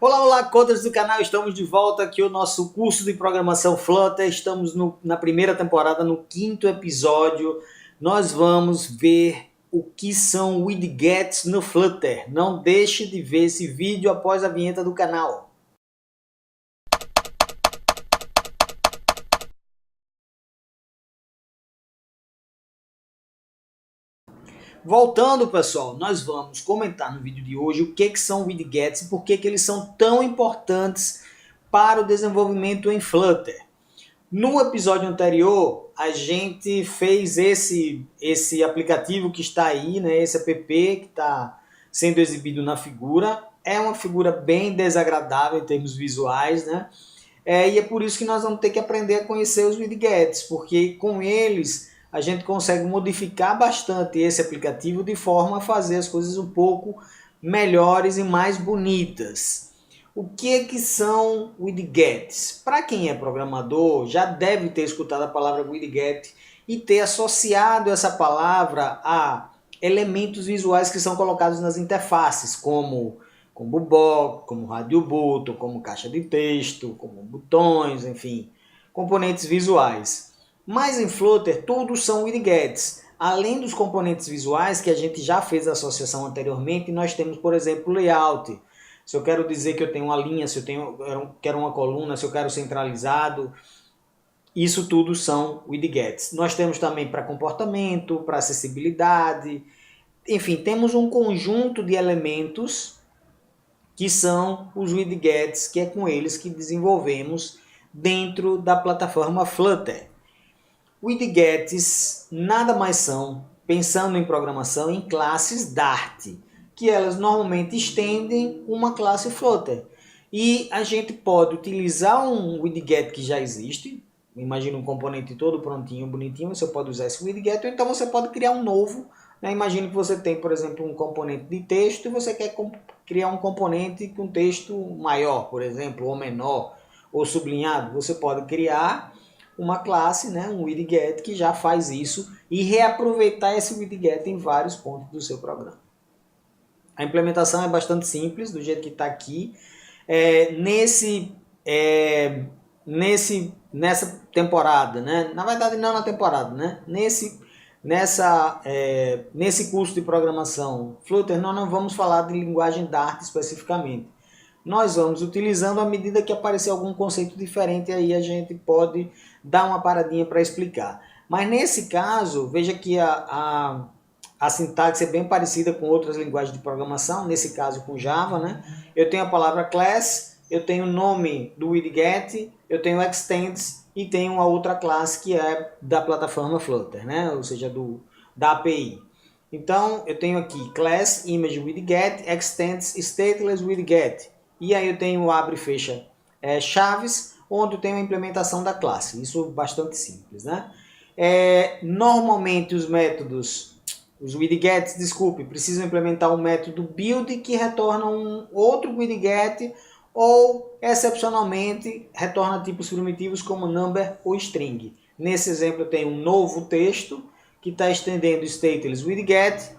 Olá, olá, coders do canal, estamos de volta aqui o nosso curso de programação Flutter. Estamos na primeira temporada, no 5º episódio. Nós vamos ver o que são widgets no Flutter. Não deixe de ver esse vídeo após a vinheta do canal. Voltando, pessoal, nós vamos comentar no vídeo de hoje o que são widgets e por que eles são tão importantes para o desenvolvimento em Flutter. No episódio anterior, a gente fez esse aplicativo que está aí, né, esse app que está sendo exibido na figura. É uma figura bem desagradável em termos visuais, né? E é por isso que nós vamos ter que aprender a conhecer os widgets, porque com eles a gente consegue modificar bastante esse aplicativo de forma a fazer as coisas um pouco melhores e mais bonitas. O que são widgets? Para quem é programador, já deve ter escutado a palavra widget e ter associado essa palavra a elementos visuais que são colocados nas interfaces, como box, como radio button, como caixa de texto, como botões, enfim, componentes visuais. Mas em Flutter, tudo são widgets. Além dos componentes visuais, que a gente já fez a associação anteriormente, nós temos, por exemplo, layout. Se eu quero dizer que eu tenho uma linha, se eu quero uma coluna, se eu quero centralizado, isso tudo são widgets. Nós temos também para comportamento, para acessibilidade, enfim, temos um conjunto de elementos que são os widgets, que é com eles que desenvolvemos dentro da plataforma Flutter. Widgets nada mais são, pensando em programação, em classes Dart, que elas normalmente estendem uma classe Flutter. E a gente pode utilizar um widget que já existe, imagina um componente todo prontinho, bonitinho, você pode usar esse widget, ou então você pode criar um novo. Imagine que você tem, por exemplo, um componente de texto e você quer criar um componente com texto maior, por exemplo, ou menor, ou sublinhado. Você pode criar uma classe, um widget que já faz isso e reaproveitar esse widget em vários pontos do seu programa. A implementação é bastante simples, do jeito que está aqui. Nessa temporada, na verdade não na temporada, nesse curso de programação Flutter, nós não vamos falar de linguagem Dart especificamente. Nós vamos utilizando à medida que aparecer algum conceito diferente, aí a gente pode dar uma paradinha para explicar. Mas nesse caso, veja que a sintaxe é bem parecida com outras linguagens de programação, nesse caso com Java, Eu tenho a palavra class, eu tenho o nome do widget, eu tenho extends e tenho uma outra classe que é da plataforma Flutter, Ou seja, da API. Então, eu tenho aqui class, image widget, extends, stateless widget. E aí eu tenho abre e fecha chaves, onde eu tenho a implementação da classe. Isso é bastante simples, Normalmente os widgets, precisam implementar um método build que retorna um outro widget ou, excepcionalmente, retorna tipos primitivos como number ou string. Nesse exemplo eu tenho um novo texto que está estendendo stateless widget,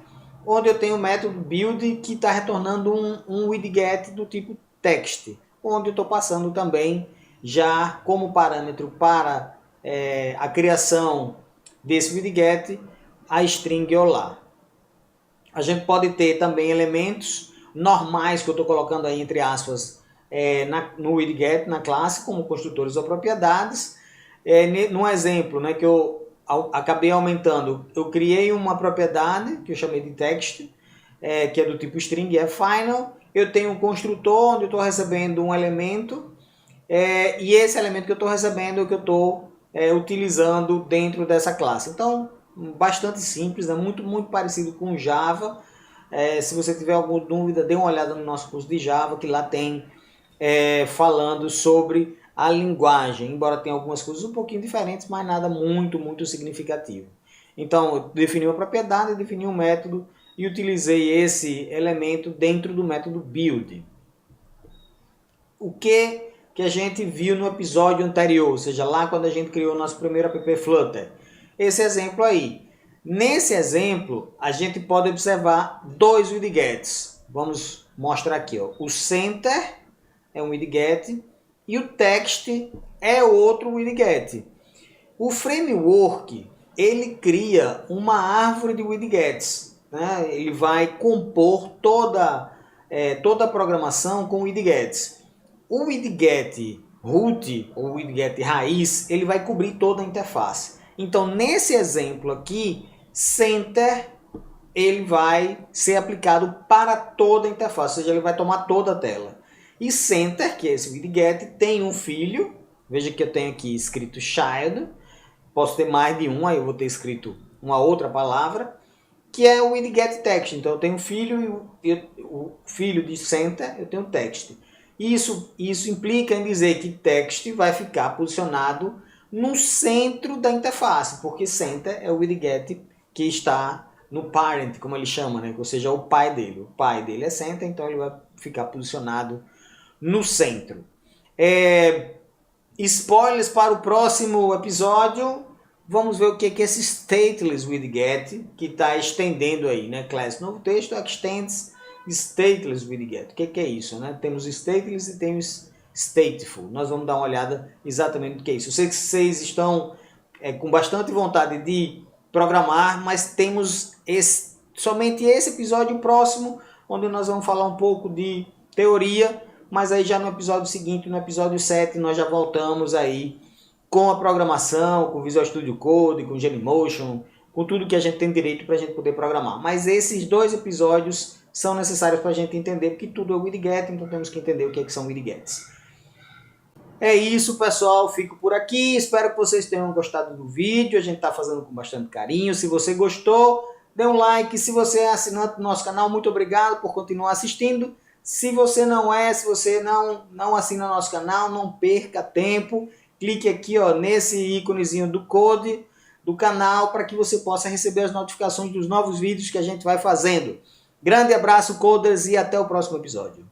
onde eu tenho o método build que está retornando um widget do tipo text, onde eu estou passando também já como parâmetro para a criação desse widget a string olá. A gente pode ter também elementos normais que eu estou colocando aí entre aspas no widget, na classe, como construtores ou propriedades. No exemplo que eu acabei aumentando, eu criei uma propriedade que eu chamei de text, que é do tipo string, é final. Eu tenho um construtor onde eu estou recebendo um elemento, e esse elemento que eu estou recebendo é o que eu estou utilizando dentro dessa classe. Então, bastante simples, muito parecido com Java. Se você tiver alguma dúvida, dê uma olhada no nosso curso de Java, que lá tem falando sobre a linguagem, embora tenha algumas coisas um pouquinho diferentes, mas nada muito significativo. Então, eu defini uma propriedade, defini um método e utilizei esse elemento dentro do método build. O que a gente viu no episódio anterior, ou seja, lá quando a gente criou o nosso primeiro app Flutter? Esse exemplo aí. Nesse exemplo, a gente pode observar dois widgets. Vamos mostrar aqui, o center é um widget e o text é outro widget. O framework, ele cria uma árvore de widgets, né? Ele vai compor toda a programação com widgets. O widget root, ou widget raiz, ele vai cobrir toda a interface. Então, nesse exemplo aqui, center, ele vai ser aplicado para toda a interface, ou seja, ele vai tomar toda a tela. E center, que é esse widget, tem um filho, veja que eu tenho aqui escrito child, posso ter mais de um, aí eu vou ter escrito uma outra palavra, que é o widget text. Então eu tenho um filho e o filho de center, eu tenho text. Isso implica em dizer que text vai ficar posicionado no centro da interface, porque center é o widget que está no parent, como ele chama, né? Ou seja, o pai dele. O pai dele é center, então ele vai ficar posicionado no centro. Spoilers para o próximo episódio. Vamos ver o que é esse stateless widget que está estendendo aí, né? Class novo texto extends stateless widget. O que é isso, né? Temos stateless e temos stateful. Nós vamos dar uma olhada exatamente no que é isso. Eu sei que vocês estão com bastante vontade de programar, mas temos somente esse episódio próximo, onde nós vamos falar um pouco de teoria, mas aí já no episódio seguinte, no episódio 7, nós já voltamos aí com a programação, com Visual Studio Code, com Genymotion, com tudo que a gente tem direito para a gente poder programar. Mas esses 2 episódios são necessários para a gente entender, porque tudo é widget, então temos que entender o que são widgets. É isso, pessoal. Fico por aqui. Espero que vocês tenham gostado do vídeo. A gente está fazendo com bastante carinho. Se você gostou, dê um like. Se você é assinante do nosso canal, muito obrigado por continuar assistindo. Se você não é, se você não assina nosso canal, não perca tempo. Clique aqui nesse íconezinho do code do canal para que você possa receber as notificações dos novos vídeos que a gente vai fazendo. Grande abraço, coders, e até o próximo episódio.